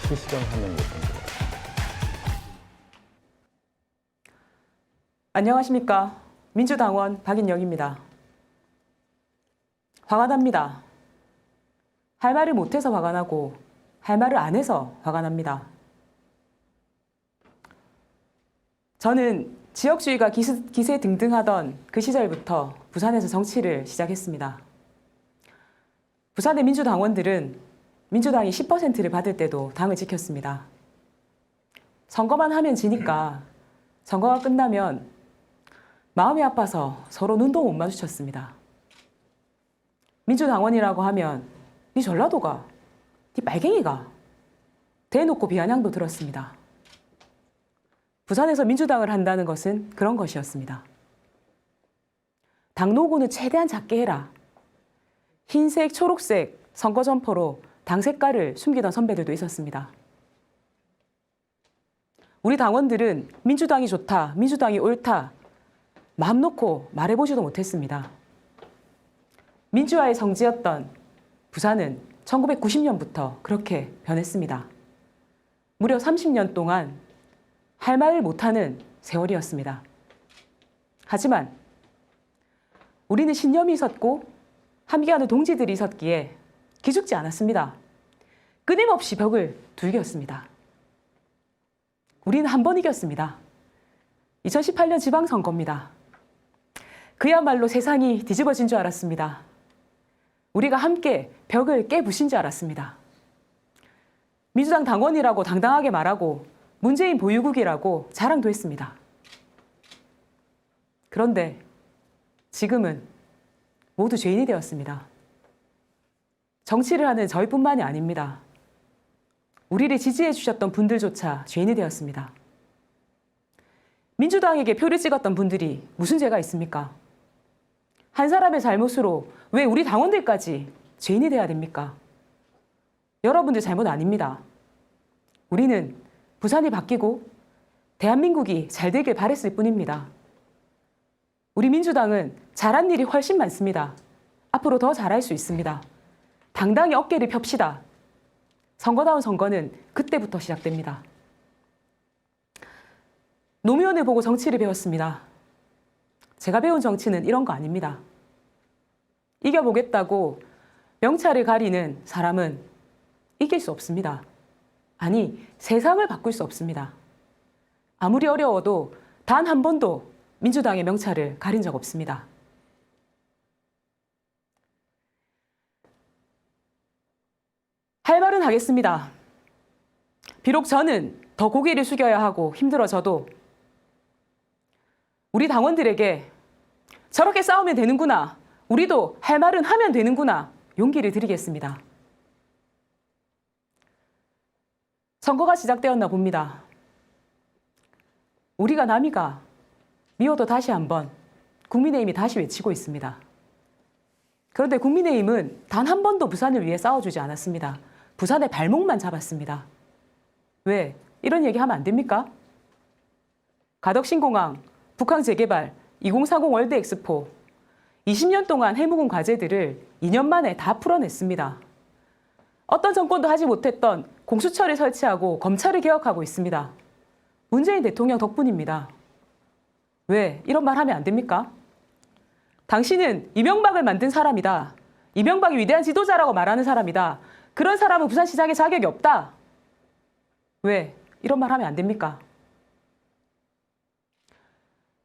실시간하는 어떤 거? 안녕하십니까. 민주당원 박인영입니다. 화가 납니다. 할 말을 못해서 화가 나고 할 말을 안 해서 화가 납니다. 저는 지역주의가 기세 등등하던 그 시절부터 부산에서 정치를 시작했습니다. 부산의 민주당원들은 민주당이 10%를 받을 때도 당을 지켰습니다. 선거만 하면 지니까 선거가 끝나면 마음이 아파서 서로 눈도 못 마주쳤습니다. 민주당원이라고 하면 네 전라도가, 네 빨갱이가 대놓고 비아냥도 들었습니다. 부산에서 민주당을 한다는 것은 그런 것이었습니다. 당 로고는 최대한 작게 해라. 흰색, 초록색 선거 점퍼로 당 색깔을 숨기던 선배들도 있었습니다. 우리 당원들은 민주당이 좋다, 민주당이 옳다 마음 놓고 말해보지도 못했습니다. 민주화의 성지였던 부산은 1990년부터 그렇게 변했습니다. 무려 30년 동안 할 말을 못하는 세월이었습니다. 하지만 우리는 신념이 있었고 함께하는 동지들이 있었기에 기죽지 않았습니다. 끊임없이 벽을 두들겼습니다. 우리는 한 번 이겼습니다. 2018년 지방선거입니다. 그야말로 세상이 뒤집어진 줄 알았습니다. 우리가 함께 벽을 깨부신 줄 알았습니다. 민주당 당원이라고 당당하게 말하고 문재인 보유국이라고 자랑도 했습니다. 그런데 지금은 모두 죄인이 되었습니다. 정치를 하는 저희뿐만이 아닙니다. 우리를 지지해 주셨던 분들조차 죄인이 되었습니다. 민주당에게 표를 찍었던 분들이 무슨 죄가 있습니까? 한 사람의 잘못으로 왜 우리 당원들까지 죄인이 돼야 됩니까? 여러분들 잘못 아닙니다. 우리는 부산이 바뀌고 대한민국이 잘 되길 바랬을 뿐입니다. 우리 민주당은 잘한 일이 훨씬 많습니다. 앞으로 더 잘할 수 있습니다. 당당히 어깨를 펴시다. 선거다운 선거는 그때부터 시작됩니다. 노무현을 보고 정치를 배웠습니다. 제가 배운 정치는 이런 거 아닙니다. 이겨보겠다고 명찰을 가리는 사람은 이길 수 없습니다. 아니, 세상을 바꿀 수 없습니다. 아무리 어려워도 단 한 번도 민주당의 명찰을 가린 적 없습니다. 할 말은 하겠습니다. 비록 저는 더 고개를 숙여야 하고 힘들어져도 우리 당원들에게 저렇게 싸우면 되는구나. 우리도 할 말은 하면 되는구나. 용기를 드리겠습니다. 선거가 시작되었나 봅니다. 우리가 남이가 미워도 다시 한번 국민의힘이 다시 외치고 있습니다. 그런데 국민의힘은 단 한 번도 부산을 위해 싸워주지 않았습니다. 부산의 발목만 잡았습니다. 왜? 이런 얘기하면 안 됩니까? 가덕신공항, 북한 재개발, 2030 월드 엑스포 20년 동안 해묵은 과제들을 2년 만에 다 풀어냈습니다. 어떤 정권도 하지 못했던 공수처를 설치하고 검찰을 개혁하고 있습니다. 문재인 대통령 덕분입니다. 왜? 이런 말 하면 안 됩니까? 당신은 이명박을 만든 사람이다. 이명박이 위대한 지도자라고 말하는 사람이다. 그런 사람은 부산시장에 자격이 없다. 왜? 이런 말 하면 안 됩니까?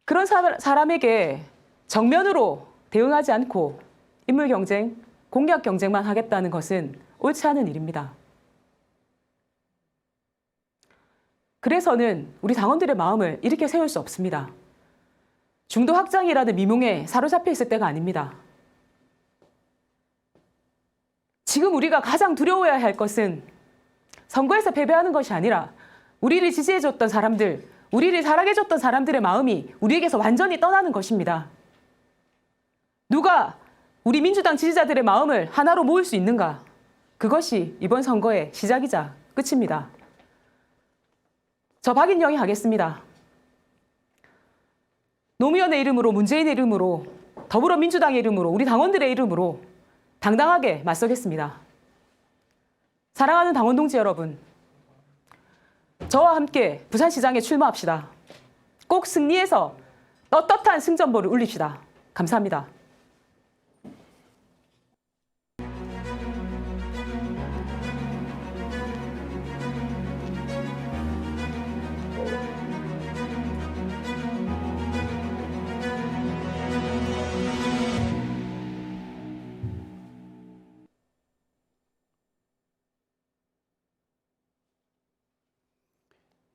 그런 사람에게 정면으로 대응하지 않고 인물 경쟁, 공약 경쟁만 하겠다는 것은 옳지 않은 일입니다. 그래서는 우리 당원들의 마음을 이렇게 세울 수 없습니다. 중도 확장이라는 미몽에 사로잡혀 있을 때가 아닙니다. 지금 우리가 가장 두려워해야 할 것은 선거에서 패배하는 것이 아니라 우리를 지지해줬던 사람들, 우리를 사랑해줬던 사람들의 마음이 우리에게서 완전히 떠나는 것입니다. 누가 우리 민주당 지지자들의 마음을 하나로 모을 수 있는가? 그것이 이번 선거의 시작이자 끝입니다. 저 박인영이 하겠습니다. 노무현의 이름으로, 문재인의 이름으로, 더불어민주당의 이름으로, 우리 당원들의 이름으로 당당하게 맞서겠습니다. 사랑하는 당원 동지 여러분, 저와 함께 부산시장에 출마합시다. 꼭 승리해서 떳떳한 승전보를 울립시다. 감사합니다.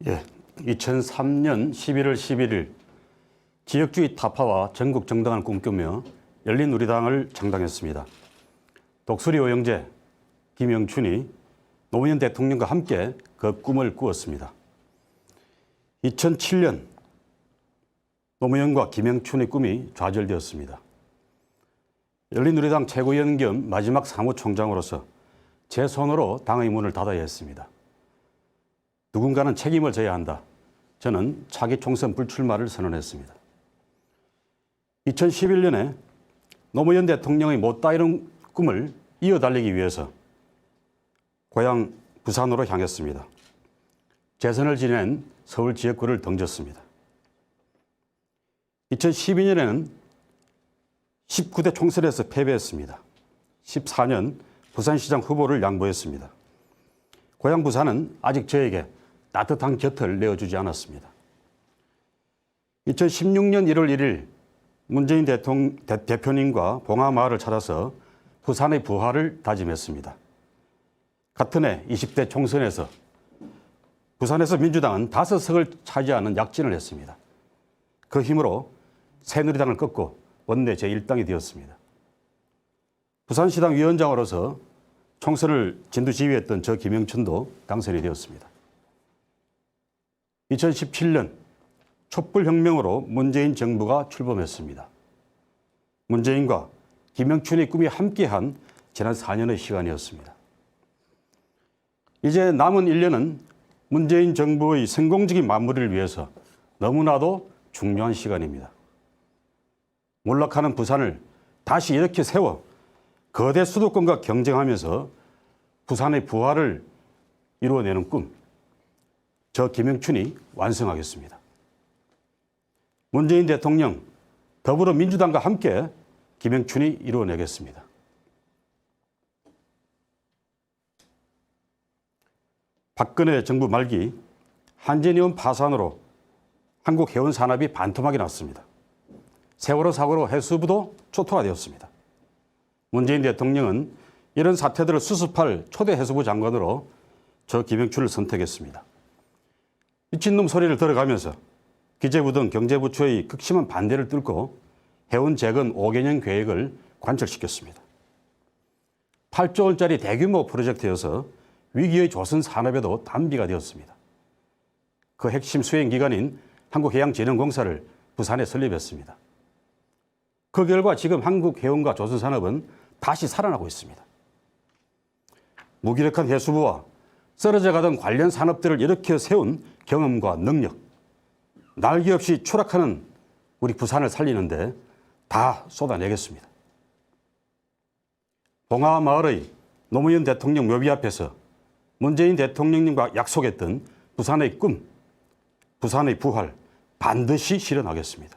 예, 2003년 11월 11일 지역주의 타파와 전국 정당을 꿈꾸며 열린우리당을 창당했습니다. 독수리 오영재, 김영춘이 노무현 대통령과 함께 그 꿈을 꾸었습니다. 2007년 노무현과 김영춘의 꿈이 좌절되었습니다. 열린우리당 최고위원 겸 마지막 사무총장으로서 제 손으로 당의 문을 닫아야 했습니다. 누군가는 책임을 져야 한다. 저는 차기 총선 불출마를 선언했습니다. 2011년에 노무현 대통령의 못다 이룬 꿈을 이어달리기 위해서 고향 부산으로 향했습니다. 재선을 지낸 서울 지역구를 던졌습니다. 2012년에는 19대 총선에서 패배했습니다. 14년 부산시장 후보를 양보했습니다. 고향 부산은 아직 저에게 따뜻한 곁을 내어주지 않았습니다. 2016년 1월 1일 문재인 대표님과 봉하마을을 찾아서 부산의 부활을 다짐했습니다. 같은 해 20대 총선에서 부산에서 민주당은 5석을 차지하는 약진을 했습니다. 그 힘으로 새누리당을 꺾고 원내 제1당이 되었습니다. 부산시당 위원장으로서 총선을 진두지휘했던 저 김영춘도 당선이 되었습니다. 2017년 촛불혁명으로 문재인 정부가 출범했습니다. 문재인과 김영춘의 꿈이 함께한 지난 4년의 시간이었습니다. 이제 남은 1년은 문재인 정부의 성공적인 마무리를 위해서 너무나도 중요한 시간입니다. 몰락하는 부산을 다시 이렇게 세워 거대 수도권과 경쟁하면서 부산의 부활을 이루어내는 꿈, 저 김영춘이 완성하겠습니다. 문재인 대통령, 더불어민주당과 함께 김영춘이 이루어내겠습니다. 박근혜 정부 말기 한전이온 파산으로 한국 해운 산업이 반토막이 났습니다. 세월호 사고로 해수부도 초토화되었습니다. 문재인 대통령은 이런 사태들을 수습할 초대 해수부 장관으로 저 김영춘을 선택했습니다. 미친놈 소리를 들어가면서 기재부 등 경제부처의 극심한 반대를 뚫고 해운 재건 5개년 계획을 관철시켰습니다. 8조 원짜리 대규모 프로젝트여서 위기의 조선 산업에도 단비가 되었습니다. 그 핵심 수행기관인 한국해양진흥공사를 부산에 설립했습니다. 그 결과 지금 한국해운과 조선산업은 다시 살아나고 있습니다. 무기력한 해수부와 쓰러져 가던 관련 산업들을 일으켜 세운 경험과 능력, 날개 없이 추락하는 우리 부산을 살리는데 다 쏟아내겠습니다. 봉하마을의 노무현 대통령 묘비 앞에서 문재인 대통령님과 약속했던 부산의 꿈, 부산의 부활 반드시 실현하겠습니다.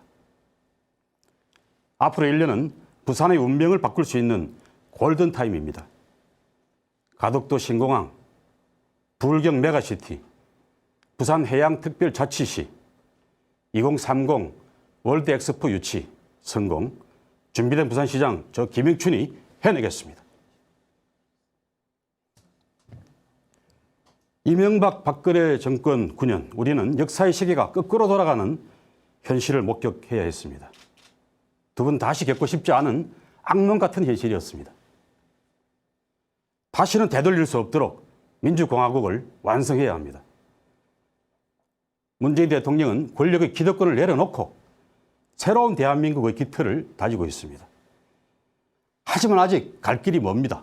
앞으로 1년은 부산의 운명을 바꿀 수 있는 골든타임입니다. 가덕도 신공항, 부울경 메가시티, 부산해양특별자치시, 2030 월드엑스포 유치, 성공, 준비된 부산시장 저 김영춘이 해내겠습니다. 이명박 박근혜 정권 9년, 우리는 역사의 시계가 거꾸로 돌아가는 현실을 목격해야 했습니다. 두 분 다시 겪고 싶지 않은 악몽 같은 현실이었습니다. 다시는 되돌릴 수 없도록 민주공화국을 완성해야 합니다. 문재인 대통령은 권력의 기득권을 내려놓고 새로운 대한민국의 기틀을 다지고 있습니다. 하지만 아직 갈 길이 멉니다.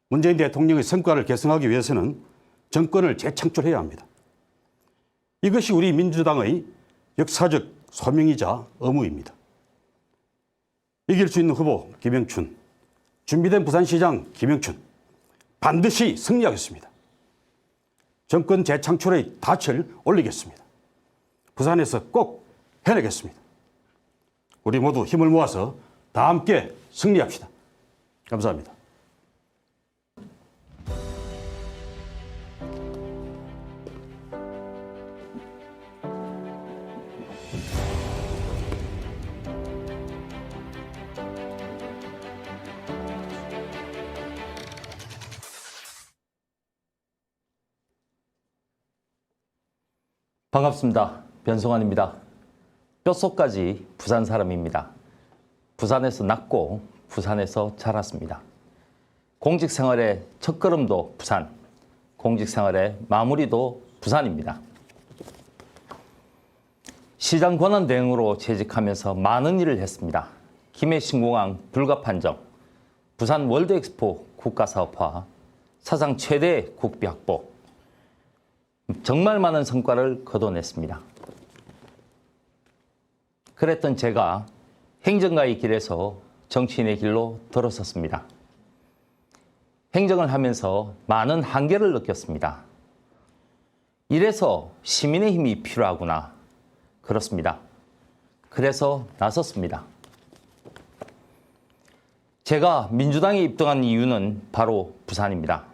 문재인 대통령의 성과를 계승하기 위해서는 정권을 재창출해야 합니다. 이것이 우리 민주당의 역사적 소명이자 의무입니다. 이길 수 있는 후보 김영춘, 준비된 부산시장 김영춘, 반드시 승리하겠습니다. 정권 재창출의 닻을 올리겠습니다. 부산에서 꼭 해내겠습니다. 우리 모두 힘을 모아서 다 함께 승리합시다. 감사합니다. 반갑습니다. 변성환입니다. 뼛속까지 부산 사람입니다. 부산에서 낳고 부산에서 자랐습니다. 공직 생활의 첫걸음도 부산, 공직 생활의 마무리도 부산입니다. 시장 권한 대행으로 재직하면서 많은 일을 했습니다. 김해 신공항 불가 판정, 부산 월드엑스포 국가사업화, 사상 최대 국비 확보, 정말 많은 성과를 거둬냈습니다. 그랬던 제가 행정가의 길에서 정치인의 길로 들어섰습니다. 행정을 하면서 많은 한계를 느꼈습니다. 이래서 시민의 힘이 필요하구나. 그렇습니다. 그래서 나섰습니다. 제가 민주당에 입당한 이유는 바로 부산입니다.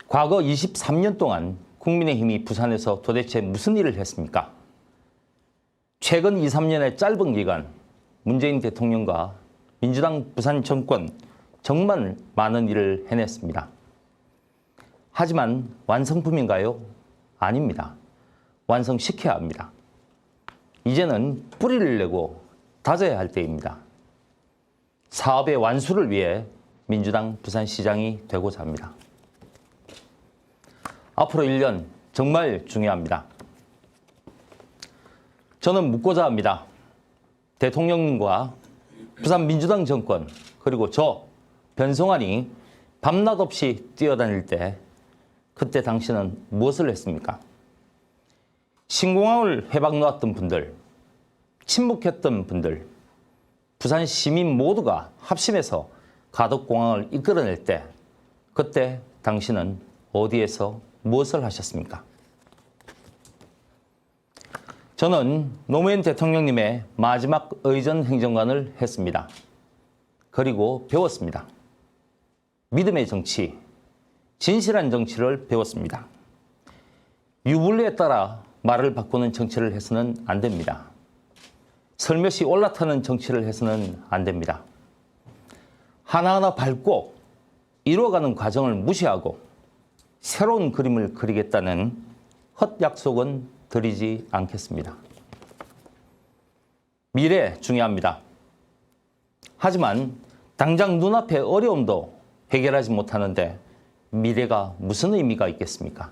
과거 23년 동안 국민의힘이 부산에서 도대체 무슨 일을 했습니까? 최근 2, 3년의 짧은 기간 문재인 대통령과 민주당 부산 정권 정말 많은 일을 해냈습니다. 하지만 완성품인가요? 아닙니다. 완성시켜야 합니다. 이제는 뿌리를 내고 다져야 할 때입니다. 사업의 완수를 위해 민주당 부산시장이 되고자 합니다. 앞으로 1년 정말 중요합니다. 저는 묻고자 합니다. 대통령님과 부산 민주당 정권 그리고 저 변성환이 밤낮 없이 뛰어다닐 때 그때 당신은 무엇을 했습니까? 신공항을 회박 놓았던 분들, 침묵했던 분들, 부산 시민 모두가 합심해서 가덕공항을 이끌어낼 때 그때 당신은 어디에서 무엇을 하셨습니까? 저는 노무현 대통령님의 마지막 의전 행정관을 했습니다. 그리고 배웠습니다. 믿음의 정치, 진실한 정치를 배웠습니다. 유불리에 따라 말을 바꾸는 정치를 해서는 안 됩니다. 설몇이 올라타는 정치를 해서는 안 됩니다. 하나하나 밟고 이루어가는 과정을 무시하고 새로운 그림을 그리겠다는 헛약속은 드리지 않겠습니다. 미래 중요합니다. 하지만 당장 눈앞의 어려움도 해결하지 못하는데 미래가 무슨 의미가 있겠습니까?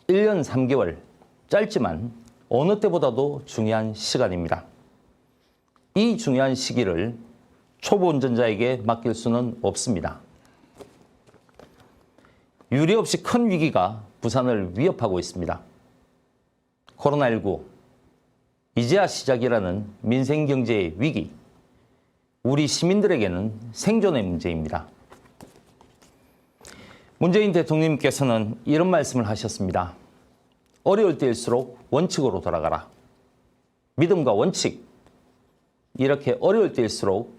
1년 3개월, 짧지만 어느 때보다도 중요한 시간입니다. 이 중요한 시기를 초보 운전자에게 맡길 수는 없습니다. 유례 없이 큰 위기가 부산을 위협하고 있습니다. 코로나19, 이제야 시작이라는 민생경제의 위기, 우리 시민들에게는 생존의 문제입니다. 문재인 대통령님께서는 이런 말씀을 하셨습니다. 어려울 때일수록 원칙으로 돌아가라. 믿음과 원칙, 이렇게 어려울 때일수록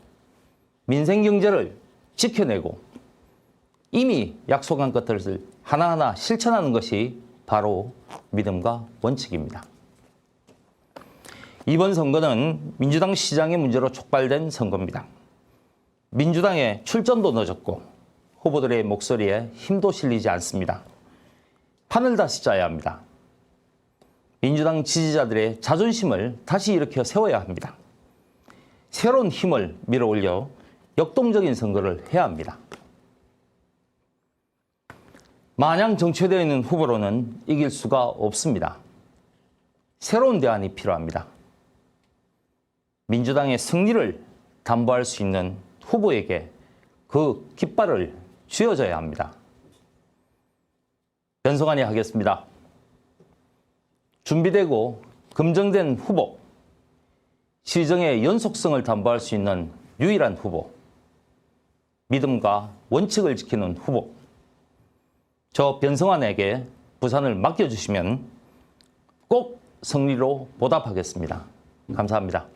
민생경제를 지켜내고 이미 약속한 것들을 하나하나 실천하는 것이 바로 믿음과 원칙입니다. 이번 선거는 민주당 시장의 문제로 촉발된 선거입니다. 민주당의 출전도 늦었고 후보들의 목소리에 힘도 실리지 않습니다. 판을 다시 짜야 합니다. 민주당 지지자들의 자존심을 다시 일으켜 세워야 합니다. 새로운 힘을 밀어올려 역동적인 선거를 해야 합니다. 마냥 정체되어 있는 후보로는 이길 수가 없습니다. 새로운 대안이 필요합니다. 민주당의 승리를 담보할 수 있는 후보에게 그 깃발을 쥐어줘야 합니다. 변성환이 하겠습니다. 준비되고 검증된 후보, 시정의 연속성을 담보할 수 있는 유일한 후보, 믿음과 원칙을 지키는 후보, 저 변성환에게 부산을 맡겨주시면 꼭 승리로 보답하겠습니다. 감사합니다.